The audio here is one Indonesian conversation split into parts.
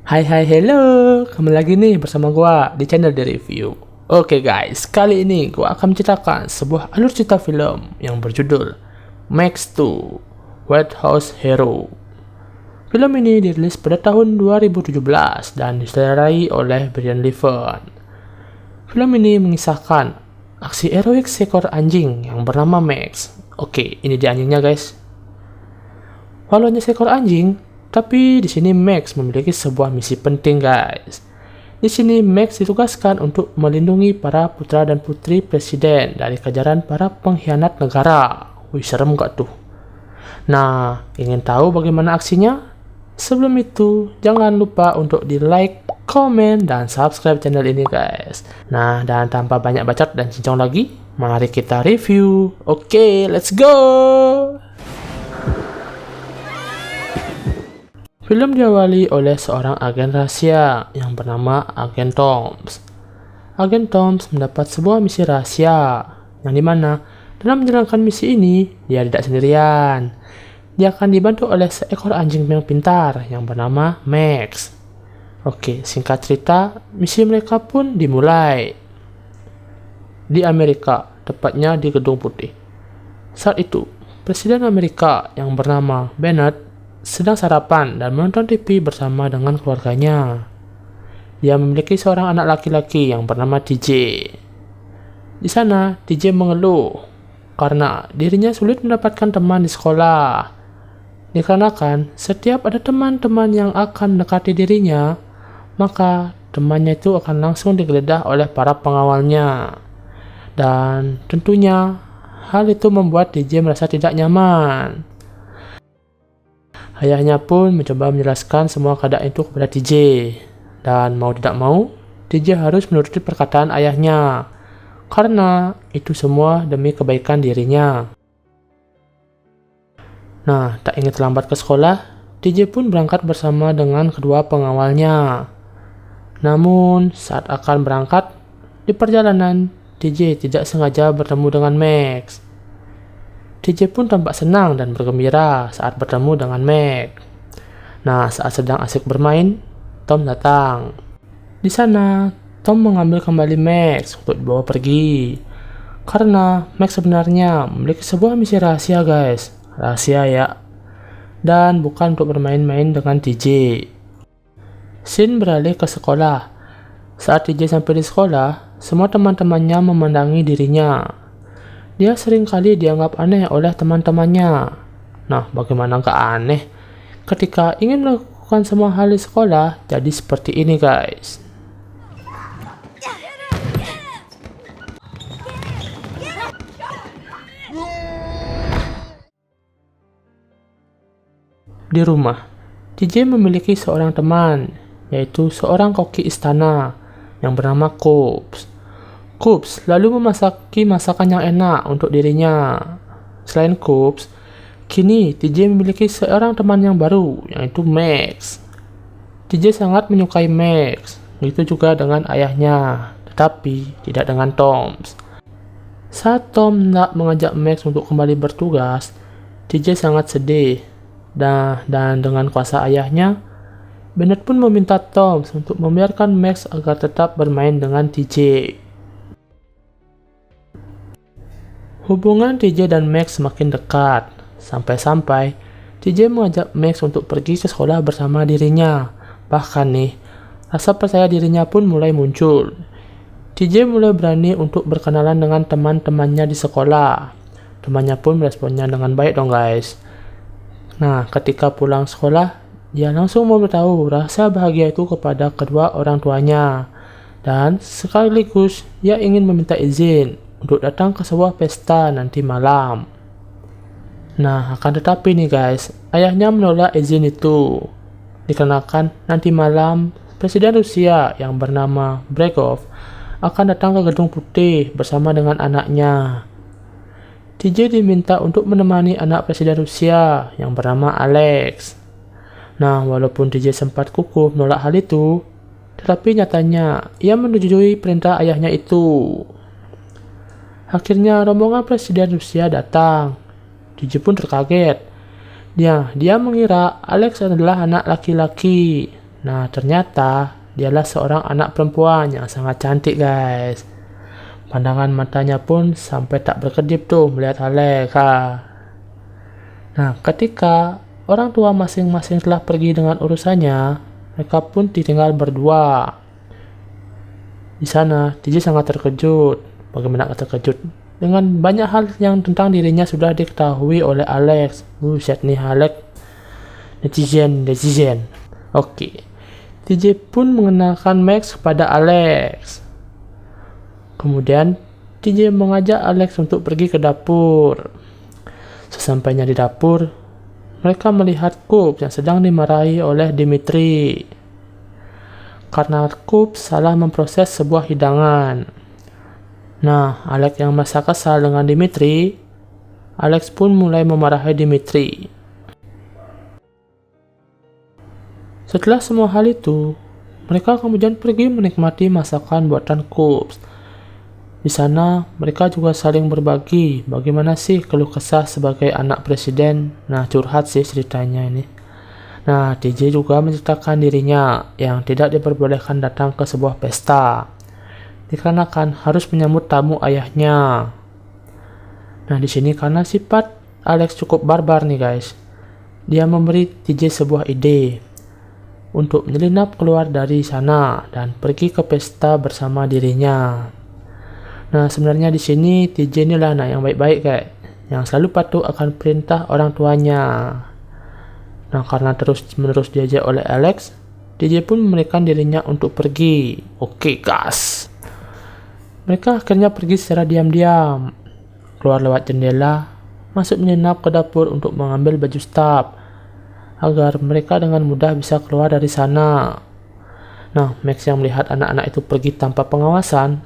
Hai hai hello, kembali lagi nih bersama gua di channel The Review. Oke guys, kali ini gua akan menceritakan sebuah alur cerita film yang berjudul Max 2 White House Hero. Film ini dirilis pada tahun 2017 dan disutradarai oleh Brian Levin. Film ini mengisahkan aksi heroik seekor anjing yang bernama Max. Oke, ini dia anjingnya guys. Walau hanya seekor anjing, tapi di sini Max memiliki sebuah misi penting guys. Di sini Max ditugaskan untuk melindungi para putra dan putri presiden dari kejaran para pengkhianat negara. Wih, serem gak tuh? Nah, ingin tahu bagaimana aksinya? Sebelum itu, jangan lupa untuk di like, komen, dan subscribe channel ini guys. Nah, dan tanpa banyak bacot dan cincong lagi, mari kita review. Oke, let's go! Film diawali oleh seorang agen rahasia yang bernama Agen Toms. Agen Toms mendapat sebuah misi rahasia, yang dimana dalam menjalankan misi ini, dia tidak sendirian. Dia akan dibantu oleh seekor anjing yang pintar yang bernama Max. Oke, singkat cerita, misi mereka pun dimulai. Di Amerika, tepatnya di Gedung Putih. Saat itu, Presiden Amerika yang bernama Bennett sedang sarapan dan menonton TV bersama dengan keluarganya. Dia memiliki seorang anak laki-laki yang bernama TJ. Di sana, TJ mengeluh karena dirinya sulit mendapatkan teman di sekolah. Dikarenakan setiap ada teman-teman yang akan mendekati dirinya, maka temannya itu akan langsung digeledah oleh para pengawalnya. Dan tentunya hal itu membuat TJ merasa tidak nyaman. Ayahnya pun mencoba menjelaskan semua keadaan itu kepada TJ. Dan mau tidak mau, TJ harus menuruti perkataan ayahnya. Karena itu semua demi kebaikan dirinya. Nah, tak ingin terlambat ke sekolah, TJ pun berangkat bersama dengan kedua pengawalnya. Namun, saat akan berangkat, di perjalanan, TJ tidak sengaja bertemu dengan Max. TJ pun tampak senang dan bergembira saat bertemu dengan Max. Nah, saat sedang asik bermain, Tom datang. Di sana, Tom mengambil kembali Max untuk dibawa pergi. Karena Max sebenarnya memiliki sebuah misi rahasia guys. Rahasia ya. Dan bukan untuk bermain-main dengan TJ. Scene beralih ke sekolah. Saat TJ sampai di sekolah, semua teman-temannya memandangi dirinya. Dia seringkali dianggap aneh oleh teman-temannya. Nah, bagaimana gak aneh? Ketika ingin melakukan semua hal di sekolah, jadi seperti ini guys. Di rumah, TJ memiliki seorang teman, yaitu seorang koki istana yang bernama Coops. Coops lalu memasaki masakan yang enak untuk dirinya. Selain Coops, kini TJ memiliki seorang teman yang baru, yaitu Max. TJ sangat menyukai Max, begitu juga dengan ayahnya, tetapi tidak dengan Toms. Saat Tom hendak mengajak Max untuk kembali bertugas, TJ sangat sedih. Dan dengan kuasa ayahnya, Bennett pun meminta Tom untuk membiarkan Max agar tetap bermain dengan TJ. Hubungan TJ dan Max semakin dekat, sampai-sampai TJ mengajak Max untuk pergi ke sekolah bersama dirinya. Bahkan nih, rasa percaya dirinya pun mulai muncul. TJ mulai berani untuk berkenalan dengan teman-temannya di sekolah. Temannya pun meresponnya dengan baik dong guys. Nah, ketika pulang sekolah, dia langsung memberitahu rasa bahagia itu kepada kedua orang tuanya. Dan sekaligus dia ingin meminta izin untuk datang ke sebuah pesta nanti malam. Nah, akan tetapi nih guys, ayahnya menolak izin itu. Dikarenakan nanti malam, Presiden Rusia yang bernama Bregov akan datang ke Gedung Putih bersama dengan anaknya. TJ diminta untuk menemani anak Presiden Rusia yang bernama Alex. Nah, walaupun TJ sempat kukuh menolak hal itu, tetapi nyatanya ia menyetujui perintah ayahnya itu. Akhirnya rombongan Presiden Rusia datang. TJ pun terkaget. Dia mengira Alex adalah anak laki-laki. Nah, ternyata dialah seorang anak perempuan yang sangat cantik, guys. Pandangan matanya pun sampai tak berkedip tuh melihat Alex. Nah, ketika orang tua masing-masing telah pergi dengan urusannya, mereka pun ditinggal berdua. Di sana, TJ sangat terkejut. Bagaimana gak terkejut? Dengan banyak hal yang tentang dirinya sudah diketahui oleh Alex. Buset nih Alex. Netizen. Oke. TJ pun mengenalkan Max kepada Alex. Kemudian, TJ mengajak Alex untuk pergi ke dapur. Sesampainya di dapur, mereka melihat Kup yang sedang dimarahi oleh Dimitri. Karena Kup salah memproses sebuah hidangan. Nah, Alex yang merasa kesal dengan Dimitri, Alex pun mulai memarahi Dimitri. Setelah semua hal itu, mereka kemudian pergi menikmati masakan buatan Kup. Di sana, mereka juga saling berbagi bagaimana sih keluh kesah sebagai anak presiden. Nah, curhat sih ceritanya ini. Nah, TJ juga menceritakan dirinya yang tidak diperbolehkan datang ke sebuah pesta, dikarenakan harus menyambut tamu ayahnya. Nah, di sini karena sifat Alex cukup barbar nih guys, dia memberi TJ sebuah ide untuk menyelinap keluar dari sana dan pergi ke pesta bersama dirinya. Nah, sebenarnya di sini TJ inilah anak yang baik-baik guys, yang selalu patuh akan perintah orang tuanya. Nah, karena terus-menerus diajak oleh Alex, TJ pun memberikan dirinya untuk pergi. Oke, gas. Mereka akhirnya pergi secara diam-diam, keluar lewat jendela, masuk menyelinap ke dapur untuk mengambil baju staf, agar mereka dengan mudah bisa keluar dari sana. Nah, Max yang melihat anak-anak itu pergi tanpa pengawasan,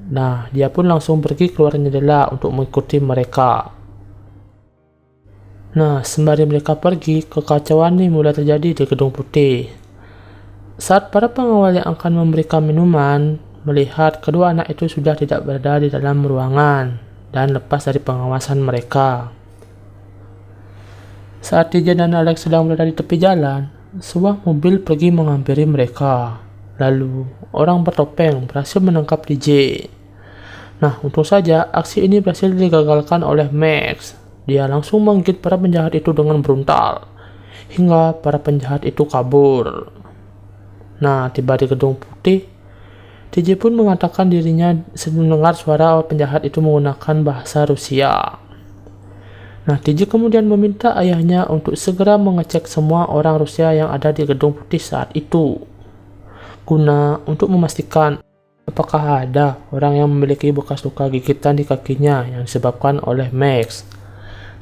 nah, dia pun langsung pergi keluar jendela untuk mengikuti mereka. Nah, sembari mereka pergi, kekacauan ini mulai terjadi di Gedung Putih. Saat para pengawal yang akan memberikan minuman melihat kedua anak itu sudah tidak berada di dalam ruangan dan lepas dari pengawasan mereka. Saat TJ dan Alex sedang berada di tepi jalan, sebuah mobil pergi menghampiri mereka. Lalu, orang bertopeng berhasil menangkap TJ. Nah, untung saja aksi ini berhasil digagalkan oleh Max. Dia langsung menggigit para penjahat itu dengan brutal, hingga para penjahat itu kabur. Nah, tiba di Gedung Putih, TJ pun mengatakan dirinya mendengar suara penjahat itu menggunakan bahasa Rusia. Nah, TJ kemudian meminta ayahnya untuk segera mengecek semua orang Rusia yang ada di Gedung Putih saat itu, guna untuk memastikan apakah ada orang yang memiliki bekas luka gigitan di kakinya yang disebabkan oleh Max.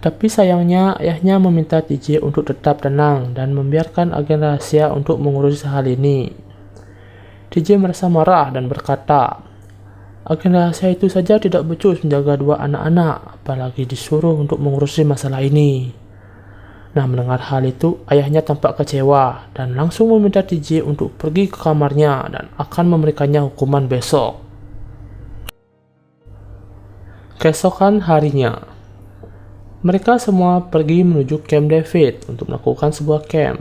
Tapi sayangnya ayahnya meminta TJ untuk tetap tenang dan membiarkan agen rahasia untuk mengurus hal ini. TJ merasa marah dan berkata, agen rahasia itu saja tidak becus menjaga dua anak-anak, apalagi disuruh untuk mengurusi masalah ini. Nah, mendengar hal itu, ayahnya tampak kecewa dan langsung meminta TJ untuk pergi ke kamarnya dan akan memberikannya hukuman besok. Keesokan harinya, mereka semua pergi menuju Camp David untuk melakukan sebuah camp.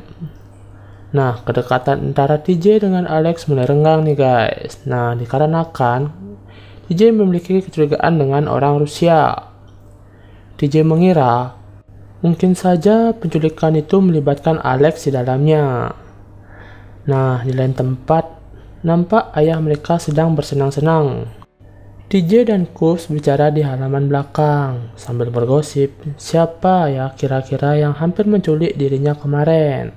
Nah, kedekatan antara TJ dengan Alex mulai renggang nih guys. Nah, dikarenakan TJ memiliki kecurigaan dengan orang Rusia. TJ mengira mungkin saja penculikan itu melibatkan Alex di dalamnya. Nah, di lain tempat, nampak ayah mereka sedang bersenang-senang. TJ dan Kups bicara di halaman belakang sambil bergosip siapa ya kira-kira yang hampir menculik dirinya kemarin.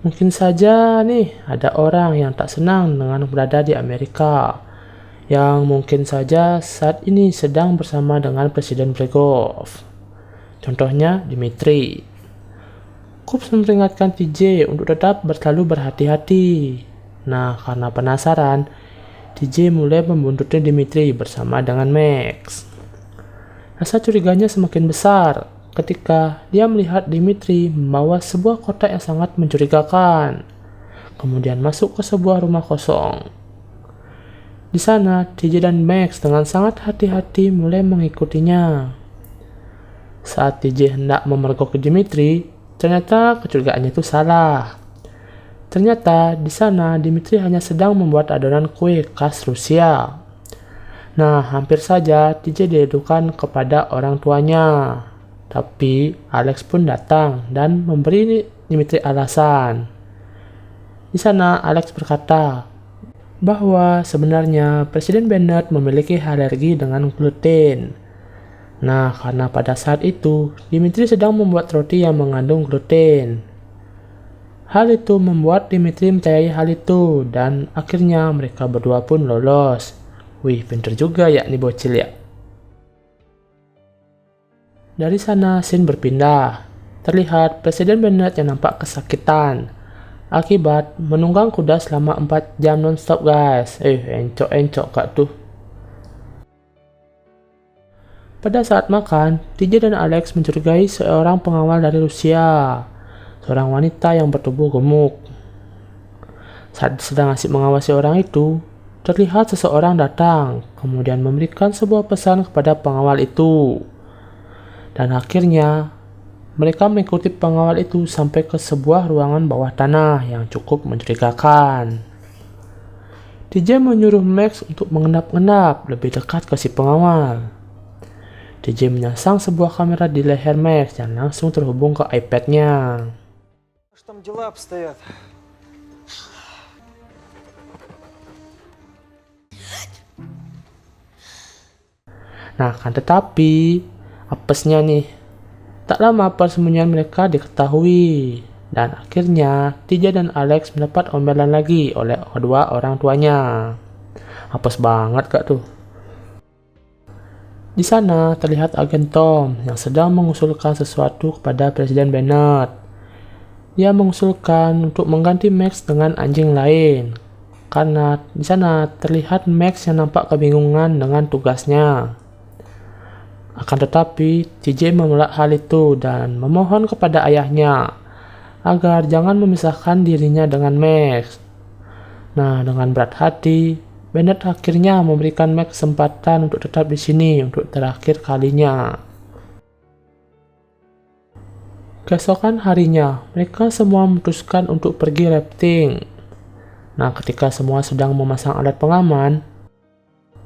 Mungkin saja nih ada orang yang tak senang dengan berada di Amerika, yang mungkin saja saat ini sedang bersama dengan Presiden Bregov. Contohnya Dimitri. Kups memperingatkan TJ untuk tetap selalu berhati-hati. Nah, karena penasaran, TJ mulai membuntuti Dimitri bersama dengan Max. Rasa curiganya semakin besar ketika dia melihat Dimitri membawa sebuah kotak yang sangat mencurigakan, kemudian masuk ke sebuah rumah kosong. Di sana, TJ dan Max dengan sangat hati-hati mulai mengikutinya. Saat TJ hendak memergoki Dimitri, ternyata kecurigaannya itu salah. ternyata di sana Dimitri hanya sedang membuat adonan kue khas Rusia. Nah, hampir saja TJ diedukan kepada orang tuanya. Tapi Alex pun datang dan memberi Dimitri alasan. Di sana Alex berkata bahwa sebenarnya Presiden Bennett memiliki alergi dengan gluten. Nah, karena pada saat itu Dimitri sedang membuat roti yang mengandung gluten. Hal itu membuat Dimitri mempercayai hal itu dan akhirnya mereka berdua pun lolos. Wih, pinter juga ya nih bocil ya. Dari sana scene berpindah. Terlihat Presiden Bennett yang nampak kesakitan akibat menunggang kuda selama 4 jam non-stop guys. Encok kak tuh. Pada saat makan, TJ dan Alex mencurigai seorang pengawal dari Rusia, seorang wanita yang bertubuh gemuk. Saat sedang asik mengawasi orang itu, terlihat seseorang datang, kemudian memberikan sebuah pesan kepada pengawal itu. Dan akhirnya, mereka mengikuti pengawal itu sampai ke sebuah ruangan bawah tanah yang cukup mencurigakan. TJ menyuruh Max untuk mengendap-endap lebih dekat ke si pengawal. TJ menyasang sebuah kamera di leher Max yang langsung terhubung ke iPad-nya. Nah, kan tetapi apesnya nih, tak lama persembunyian mereka diketahui dan akhirnya TJ dan Alex mendapat omelan lagi oleh kedua orang tuanya. Apes banget kak tuh. Di sana terlihat agen Tom yang sedang mengusulkan sesuatu kepada Presiden Bennett. Dia mengusulkan untuk mengganti Max dengan anjing lain. Karena di sana terlihat Max yang nampak kebingungan dengan tugasnya. Akan tetapi, TJ menolak hal itu dan memohon kepada ayahnya agar jangan memisahkan dirinya dengan Max. Nah, dengan berat hati, Bennett akhirnya memberikan Max kesempatan untuk tetap di sini untuk terakhir kalinya. Keesokan harinya, mereka semua memutuskan untuk pergi rafting. Nah, ketika semua sedang memasang alat pengaman,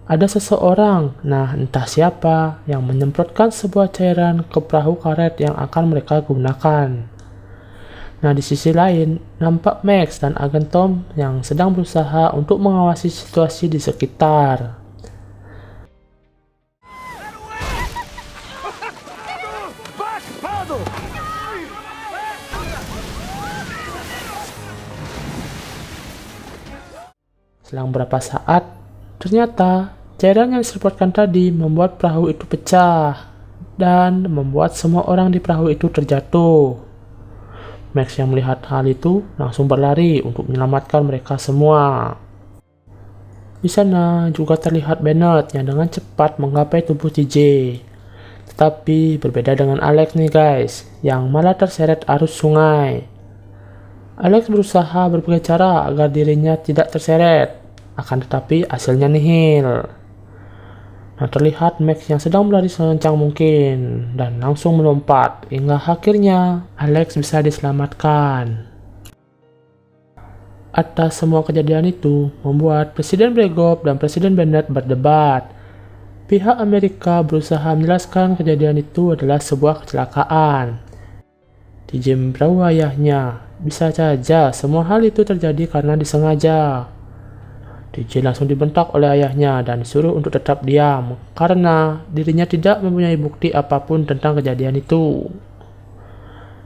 ada seseorang, nah entah siapa, yang menyemprotkan sebuah cairan ke perahu karet yang akan mereka gunakan. Nah, di sisi lain, nampak Max dan agen Tom yang sedang berusaha untuk mengawasi situasi di sekitar. Selang beberapa saat, ternyata cairan yang disemprotkan tadi membuat perahu itu pecah dan membuat semua orang di perahu itu terjatuh. Max yang melihat hal itu langsung berlari untuk menyelamatkan mereka semua. Di sana juga terlihat Bennett yang dengan cepat menggapai tubuh TJ. Tetapi berbeda dengan Alex nih guys, yang malah terseret arus sungai. Alex berusaha berbagai cara agar dirinya tidak terseret, akan tetapi hasilnya nihil. Nah, terlihat Max yang sedang berlari sekencang mungkin dan langsung melompat hingga akhirnya Alex bisa diselamatkan. Atas semua kejadian itu membuat Presiden Bregov dan Presiden Bennett berdebat. Pihak Amerika berusaha menjelaskan kejadian itu adalah sebuah kecelakaan. TJ memberitahu ayahnya, bisa saja semua hal itu terjadi karena disengaja. TJ langsung dibentak oleh ayahnya dan disuruh untuk tetap diam karena dirinya tidak mempunyai bukti apapun tentang kejadian itu.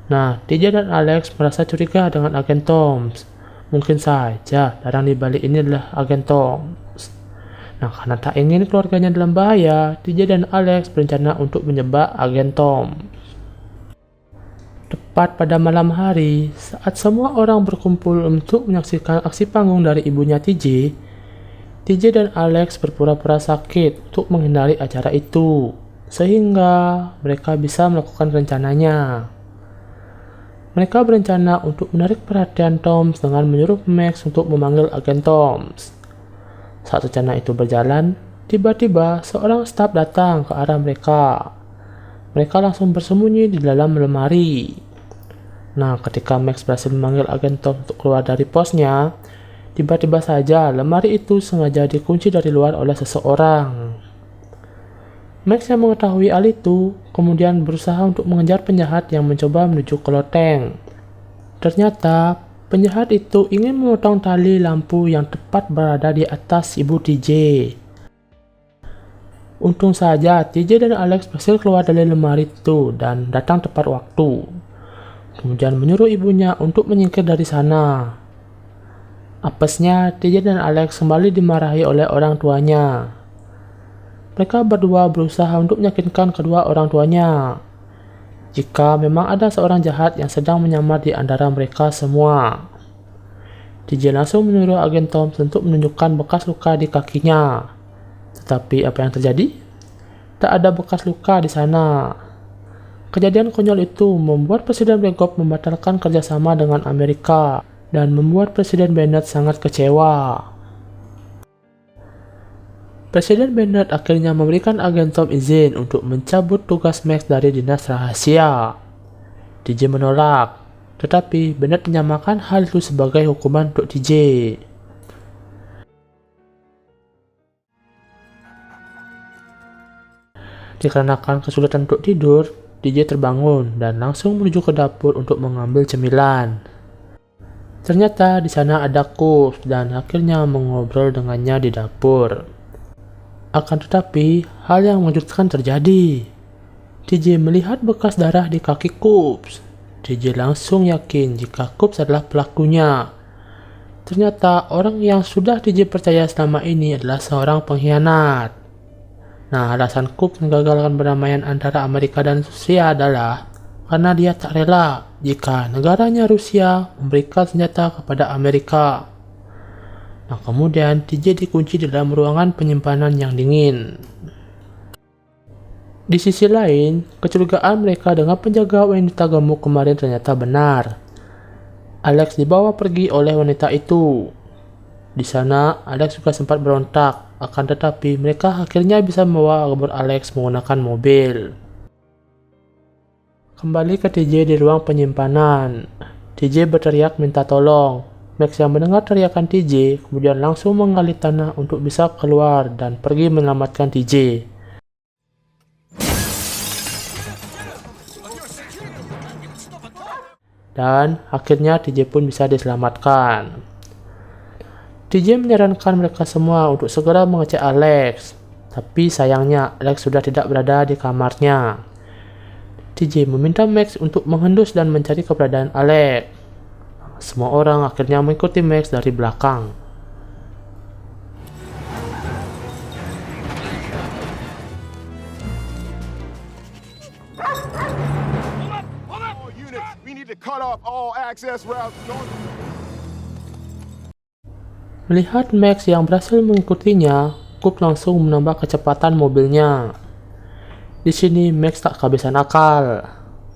Nah, TJ dan Alex merasa curiga dengan agen Tom. Mungkin saja dalang di balik ini adalah agen Tom. Nah, karena tak ingin keluarganya dalam bahaya, TJ dan Alex berencana untuk menjebak agen Tom. Tepat pada malam hari, saat semua orang berkumpul untuk menyaksikan aksi panggung dari ibunya TJ dan Alex berpura-pura sakit untuk menghindari acara itu, sehingga mereka bisa melakukan rencananya. Mereka berencana untuk menarik perhatian Tom dengan menyuruh Max untuk memanggil agen Tom. Saat rencana itu berjalan, tiba-tiba seorang staf datang ke arah mereka. Mereka langsung bersembunyi di dalam lemari. Nah, ketika Max berhasil memanggil agen Tom untuk keluar dari posnya, tiba-tiba saja lemari itu sengaja dikunci dari luar oleh seseorang. Max yang mengetahui hal itu kemudian berusaha untuk mengejar penjahat yang mencoba menuju ke loteng. Ternyata penjahat itu ingin memotong tali lampu yang tepat berada di atas ibu TJ. Untung saja TJ dan Alex berhasil keluar dari lemari itu dan datang tepat waktu. Kemudian menyuruh ibunya untuk menyingkir dari sana. Apesnya, TJ dan Alex kembali dimarahi oleh orang tuanya. Mereka berdua berusaha untuk meyakinkan kedua orang tuanya jika memang ada seorang jahat yang sedang menyamar di antara mereka semua. TJ langsung menyuruh agen Tom untuk menunjukkan bekas luka di kakinya. Tetapi apa yang terjadi? Tak ada bekas luka di sana. Kejadian konyol itu membuat Presiden Blegop membatalkan kerjasama dengan Amerika dan membuat Presiden Bennett sangat kecewa. Presiden Bennett akhirnya memberikan agen Tom izin untuk mencabut tugas Max dari dinas rahasia. TJ menolak, tetapi Bennett menyamakan hal itu sebagai hukuman untuk TJ. Dikarenakan kesulitan untuk tidur, TJ terbangun dan langsung menuju ke dapur untuk mengambil cemilan. Ternyata di sana ada Coops dan akhirnya mengobrol dengannya di dapur. Akan tetapi, hal yang mengejutkan terjadi. TJ melihat bekas darah di kaki Coops. TJ langsung yakin jika Coops adalah pelakunya. Ternyata orang yang sudah TJ percaya selama ini adalah seorang pengkhianat. Nah, alasan Coops menggagalkan perdamaian antara Amerika dan Rusia adalah karena dia tak rela jika negaranya Rusia memberikan senjata kepada Amerika. Nah, kemudian TJ dikunci di dalam ruangan penyimpanan yang dingin. Di sisi lain, kecurigaan mereka dengan penjaga wanita gemuk kemarin ternyata benar. Alex dibawa pergi oleh wanita itu. Di sana, Alex juga sempat berontak. Akan tetapi, mereka akhirnya bisa membawa kabur Alex menggunakan mobil. Kembali ke TJ di ruang penyimpanan. TJ berteriak minta tolong. Max yang mendengar teriakan TJ kemudian langsung menggali tanah untuk bisa keluar dan pergi menyelamatkan TJ. Dan akhirnya TJ pun bisa diselamatkan. TJ menyarankan mereka semua untuk segera mengecek Alex. Tapi sayangnya Alex sudah tidak berada di kamarnya. TJ meminta Max untuk mengendus dan mencari keberadaan Alex. Semua orang akhirnya mengikuti Max dari belakang. Melihat Max yang berhasil mengikutinya, Coops langsung menambah kecepatan mobilnya. Di sini Max tak kehabisan akal.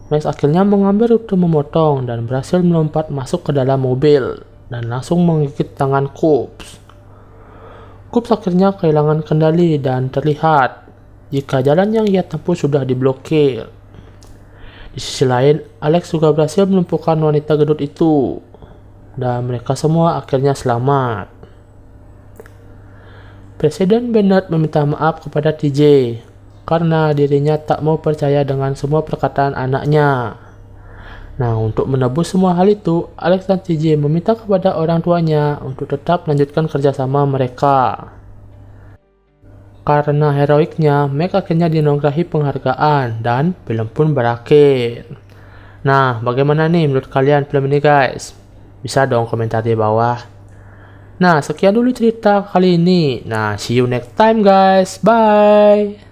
Max akhirnya mengambil rute memotong dan berhasil melompat masuk ke dalam mobil dan langsung menggigit tangan Coops. Coops akhirnya kehilangan kendali dan terlihat jika jalan yang ia tempuh sudah diblokir. Di sisi lain, Alex juga berhasil melumpuhkan wanita gendut itu dan mereka semua akhirnya selamat. Presiden Bennett meminta maaf kepada TJ karena dirinya tak mau percaya dengan semua perkataan anaknya. Nah, untuk menebus semua hal itu, Alex dan TJ meminta kepada orang tuanya untuk tetap melanjutkan kerjasama mereka. Karena heroiknya, Max akhirnya dinongkrahi penghargaan dan film pun berakhir. Nah, bagaimana nih menurut kalian film ini guys? Bisa dong komentar di bawah. Nah, sekian dulu cerita kali ini. Nah, see you next time guys. Bye.